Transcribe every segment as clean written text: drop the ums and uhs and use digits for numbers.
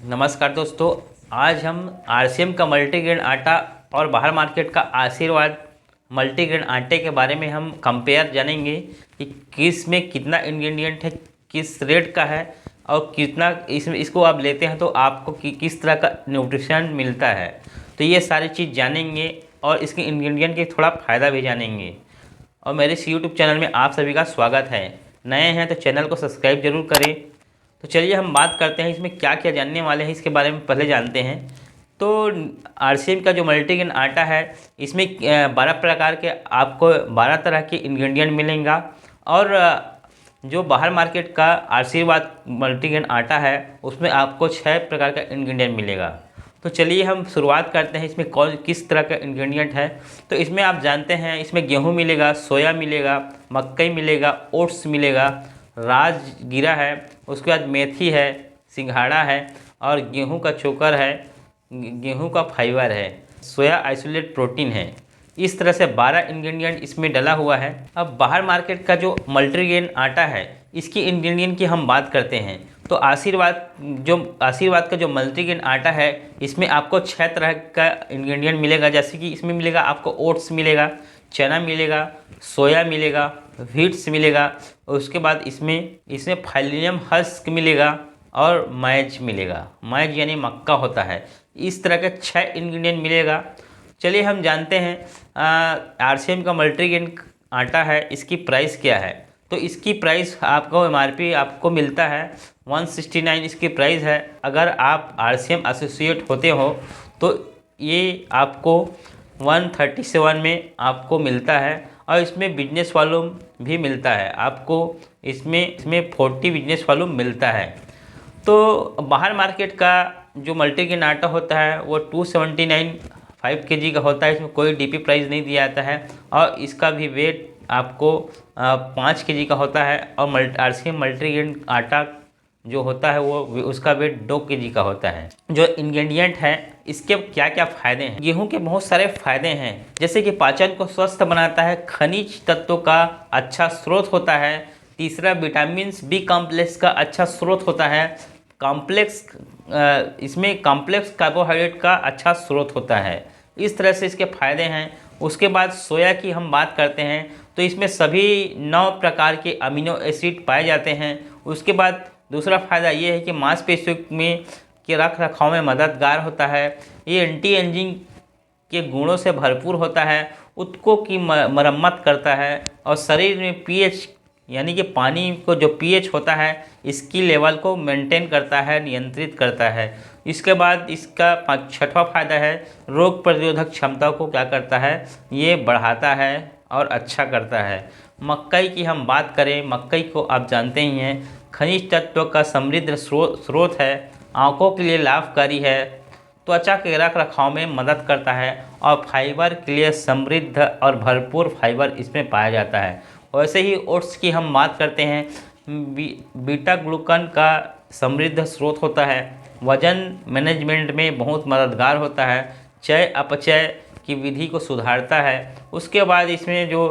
नमस्कार दोस्तों। आज हम आरसीएम का मल्टीग्रेन आटा और बाहर मार्केट का आशीर्वाद मल्टीग्रेन आटे के बारे में हम कंपेयर जानेंगे कि किस में कितना इंग्रेडिएंट है, किस रेट का है और कितना इसको आप लेते हैं तो आपको किस तरह का न्यूट्रिशन मिलता है। तो ये सारी चीज़ जानेंगे और इसके इंग्रेडिएंट के थोड़ा फ़ायदा भी जानेंगे। और मेरे इस यूट्यूब चैनल में आप सभी का स्वागत है। नए हैं तो चैनल को सब्सक्राइब जरूर करें। तो चलिए हम बात करते हैं इसमें क्या क्या जानने वाले हैं, इसके बारे में पहले जानते हैं। तो आरसीएम का जो मल्टीग्रेन आटा है इसमें 12 प्रकार के आपको 12 तरह के इंग्रेडिएंट मिलेंगे और जो बाहर मार्केट का आशीर्वाद मल्टीग्रेन आटा है उसमें आपको 6 प्रकार का इंग्रेडिएंट मिलेगा। तो चलिए हम शुरुआत करते हैं इसमें कौन किस तरह का इंग्रेडिएंट है। तो इसमें आप जानते हैं इसमें गेहूँ मिलेगा, सोया मिलेगा, मकई मिलेगा, ओट्स मिलेगा, राजगीरा है, उसके बाद मेथी है, सिंघाड़ा है और गेहूं का चोकर है, गेहूं का फाइबर है, सोया आइसोलेट प्रोटीन है। इस तरह से 12 इंग्रेडिएंट इसमें डला हुआ है। अब बाहर मार्केट का जो मल्टीग्रेन आटा है इसकी इंग्रेडिएंट की हम बात करते हैं तो आशीर्वाद का जो मल्टीग्रेन आटा है इसमें आपको 6 तरह का इंग्रेडिएंट मिलेगा। जैसे कि इसमें मिलेगा आपको ओट्स मिलेगा, चना मिलेगा, सोया मिलेगा, व्हीट्स मिलेगा, उसके बाद इसमें फाइलियम हस्क मिलेगा और मैज मिलेगा। मैज यानी मक्का होता है। इस तरह के 6 इंग्रेडिएंट मिलेगा। चलिए हम जानते हैं आरसीएम का मल्टीग्रेन आटा है, इसकी प्राइस क्या है। तो इसकी प्राइस आपको एमआरपी आपको मिलता है 169 इसकी प्राइस है। अगर आप आरसीएम एसोसिएट होते हो तो ये आपको 137 में आपको मिलता है और इसमें बिजनेस वॉल्यूम भी मिलता है। आपको इसमें 40 बिजनेस वॉल्यूम मिलता है। तो बाहर मार्केट का जो मल्टीग्रेन आटा होता है वो 279 5 केजी का होता है। इसमें कोई डीपी प्राइस नहीं दिया जाता है और इसका भी वेट आपको 5 केजी का होता है। और आरसीएम मल्टीग्रेन आटा जो होता है वो उसका वेट 2 केजी का होता है। जो इंग्रेडिएंट है इसके क्या क्या फ़ायदे हैं। गेहूं के बहुत सारे फ़ायदे हैं, जैसे कि पाचन को स्वस्थ बनाता है, खनिज तत्वों का अच्छा स्रोत होता है। तीसरा, विटामिन बी कॉम्प्लेक्स का अच्छा स्रोत होता है। इसमें कॉम्प्लेक्स कार्बोहाइड्रेट का अच्छा स्रोत होता है। इस तरह से इसके फ़ायदे हैं। उसके बाद सोया की हम बात करते हैं तो इसमें सभी 9 प्रकार के अमीनो एसिड पाए जाते हैं। उसके बाद दूसरा फ़ायदा ये है कि मांसपेशियों में के रख रखाव में मददगार होता है। ये एंटी एजिंग के गुणों से भरपूर होता है, ऊतकों की मरम्मत करता है और शरीर में पीएच यानी कि पानी को जो पीएच होता है इसकी लेवल को मेंटेन करता है, नियंत्रित करता है। इसके बाद इसका 6वां फायदा है रोग प्रतिरोधक क्षमता को क्या करता है, ये बढ़ाता है और अच्छा करता है। मकई की हम बात करें, मकई को आप जानते ही हैं खनिज तत्वों का समृद्ध स्रोत है, आँखों के लिए लाभकारी है, त्वचा के रख रखाव में मदद करता है और फाइबर के लिए समृद्ध और भरपूर फाइबर इसमें पाया जाता है। वैसे ही ओट्स की हम बात करते हैं, बीटा ग्लूकन का समृद्ध स्रोत होता है, वजन मैनेजमेंट में बहुत मददगार होता है, चय अपचय की विधि को सुधारता है। उसके बाद इसमें जो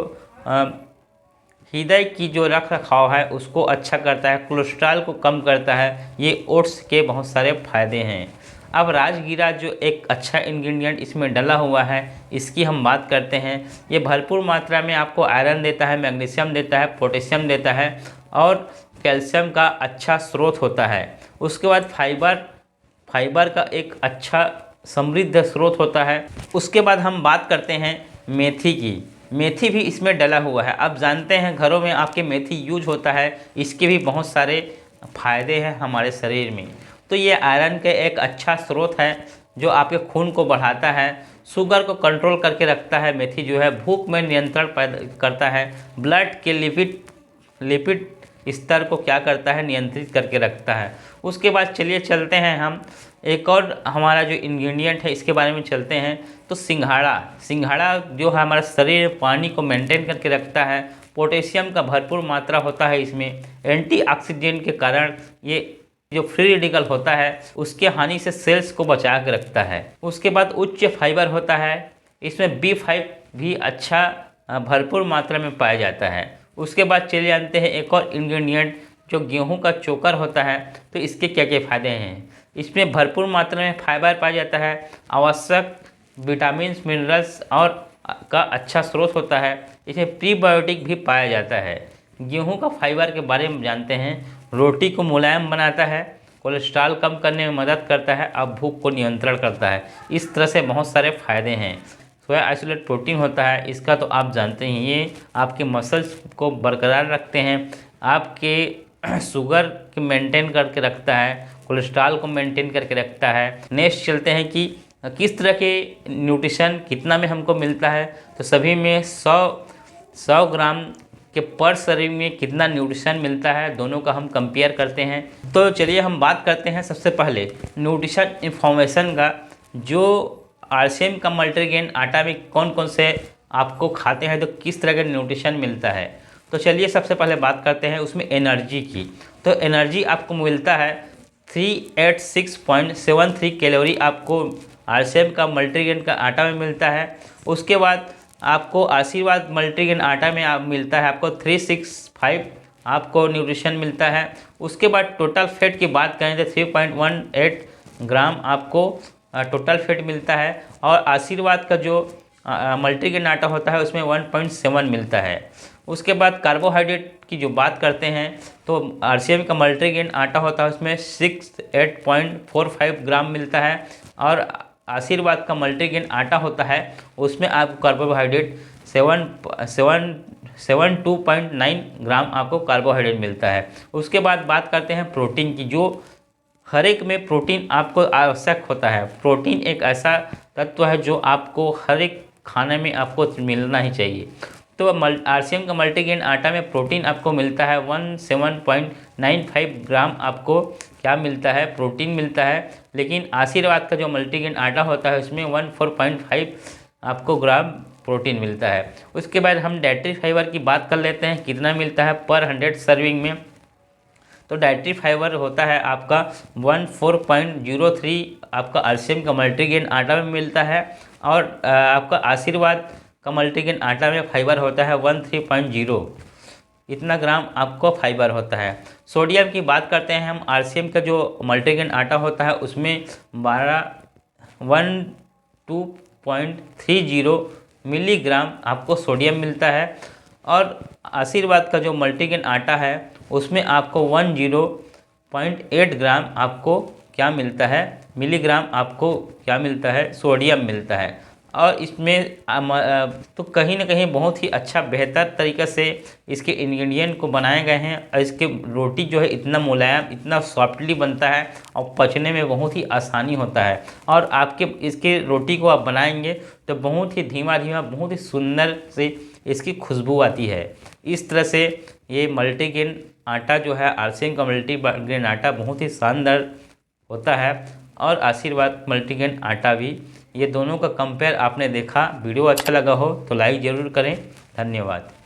हृदय की जो रख रखाव है उसको अच्छा करता है, कोलेस्ट्रॉल को कम करता है। ये ओट्स के बहुत सारे फायदे हैं। अब राजगीरा जो एक अच्छा इंग्रेडिएंट इसमें डला हुआ है इसकी हम बात करते हैं। ये भरपूर मात्रा में आपको आयरन देता है, मैग्नीशियम देता है, पोटेशियम देता है और कैल्शियम का अच्छा स्रोत होता है। उसके बाद फाइबर का एक अच्छा समृद्ध स्रोत होता है। उसके बाद हम बात करते हैं मेथी की। मेथी भी इसमें डला हुआ है। आप जानते हैं घरों में आपके मेथी यूज होता है, इसके भी बहुत सारे फायदे हैं हमारे शरीर में। तो ये आयरन के एक अच्छा स्रोत है जो आपके खून को बढ़ाता है, शुगर को कंट्रोल करके रखता है। मेथी जो है भूख में नियंत्रण पैदा करता है, ब्लड के लिपिड स्तर को क्या करता है, नियंत्रित करके रखता है। उसके बाद चलिए चलते हैं हम एक और हमारा जो इंग्रेडिएंट है इसके बारे में चलते हैं। तो सिंघाड़ा जो है हमारा शरीर में पानी को मेंटेन करके रखता है, पोटेशियम का भरपूर मात्रा होता है इसमें, एंटीऑक्सीडेंट के कारण ये जो फ्री रेडिकल होता है उसके हानि से सेल्स को बचा के रखता है। उसके बाद उच्च फाइबर होता है, इसमें B5 भी अच्छा भरपूर मात्रा में पाया जाता है। उसके बाद चले जानते हैं एक और इंग्रेडिएंट जो गेहूं का चोकर होता है। तो इसके क्या क्या फ़ायदे हैं। इसमें भरपूर मात्रा में फाइबर पाया जाता है, आवश्यक विटामिन मिनरल्स और का अच्छा स्रोत होता है। इसमें प्रीबायोटिक भी पाया जाता है। गेहूं का फाइबर के बारे में जानते हैं। रोटी को मुलायम बनाता है, कोलेस्ट्रॉल कम करने में मदद करता है और भूख को नियंत्रण करता है। इस तरह से बहुत सारे फायदे हैं। सोया आइसोलेट प्रोटीन होता है, इसका तो आप जानते हैं, ये आपके मसल्स को बरकरार रखते हैं, आपके शुगर को मेंटेन करके रखता है, कोलेस्ट्रॉल को मेंटेन करके रखता है। नेक्स्ट चलते हैं कि किस तरह के न्यूट्रिशन कितना में हमको मिलता है। तो सभी में 100 ग्राम के पर शरीर में कितना न्यूट्रिशन मिलता है, दोनों का हम कंपेयर करते हैं। तो चलिए हम बात करते हैं सबसे पहले न्यूट्रिशन इन्फॉर्मेशन का। जो आरसीएम का मल्टीग्रेन आटा में कौन कौन से आपको खाते हैं तो किस तरह का न्यूट्रिशन मिलता है। तो चलिए सबसे पहले बात करते हैं उसमें एनर्जी की। तो एनर्जी आपको मिलता है 386.73 कैलोरी आपको आरसीएम का मल्टीग्रेन का आटा में मिलता है। उसके बाद आपको आशीर्वाद मल्टीग्रेन आटा में मिलता है आपको 365 आपको न्यूट्रिशन मिलता है। उसके बाद टोटल फैट की बात करें तो 3.18 ग्राम आपको टोटल फैट मिलता है। और आशीर्वाद का जो मल्टीग्रेन आटा होता है उसमें 1.7 मिलता है। उसके बाद कार्बोहाइड्रेट की जो बात करते हैं तो आरसीएम का मल्टीग्रेन आटा होता है उसमें 68.45 ग्राम मिलता है। और आशीर्वाद का मल्टीग्रेन आटा होता है उसमें आपको कार्बोहाइड्रेट 72.9 ग्राम आपको कार्बोहाइड्रेट मिलता है। उसके बाद बात करते हैं प्रोटीन की। जो हर एक में प्रोटीन आपको आवश्यक होता है। प्रोटीन एक ऐसा तत्व है जो आपको हर एक खाने में आपको मिलना ही चाहिए। तो आरसीएम का मल्टीग्रेन आटा में प्रोटीन आपको मिलता है 17.95 ग्राम आपको क्या मिलता है, प्रोटीन मिलता है। लेकिन आशीर्वाद का जो मल्टीग्रेन आटा होता है उसमें 14.5 आपको ग्राम प्रोटीन मिलता है। उसके बाद हम डाइटरी फाइबर की बात कर लेते हैं, कितना मिलता है पर 100 सर्विंग में। तो डाइटरी फाइबर होता है आपका 14.03 आपका आरसीएम का मल्टीग्रेन आटा में मिलता है। और आपका आशीर्वाद का मल्टीग्रेन आटा में फाइबर होता है 13.0 इतना ग्राम आपको फाइबर होता है। सोडियम की बात करते हैं हम। आरसीएम का जो मल्टीग्रेन आटा होता है उसमें 12.30 मिलीग्राम आपको सोडियम मिलता है। और आशीर्वाद का जो मल्टीग्रेन आटा है उसमें आपको 10.8 ग्राम आपको क्या मिलता है, मिलीग्राम आपको क्या मिलता है, सोडियम मिलता है। और इसमें तो कहीं ना कहीं बहुत ही अच्छा बेहतर तरीक़े से इसके इंग्रेडिएंट को बनाए गए हैं। और इसके रोटी जो है इतना मुलायम, इतना सॉफ्टली बनता है और पचने में बहुत ही आसानी होता है। और आपके इसके रोटी को आप बनाएंगे तो बहुत ही धीमा धीमा बहुत ही सुंदर से इसकी खुशबू आती है। इस तरह से ये मल्टीग्रेन आटा जो है आरसीएम का मल्टीग्रेन आटा बहुत ही शानदार होता है। और आशीर्वाद मल्टीग्रेन आटा भी, ये दोनों का कंपेयर आपने देखा। वीडियो अच्छा लगा हो तो लाइक ज़रूर करें। धन्यवाद।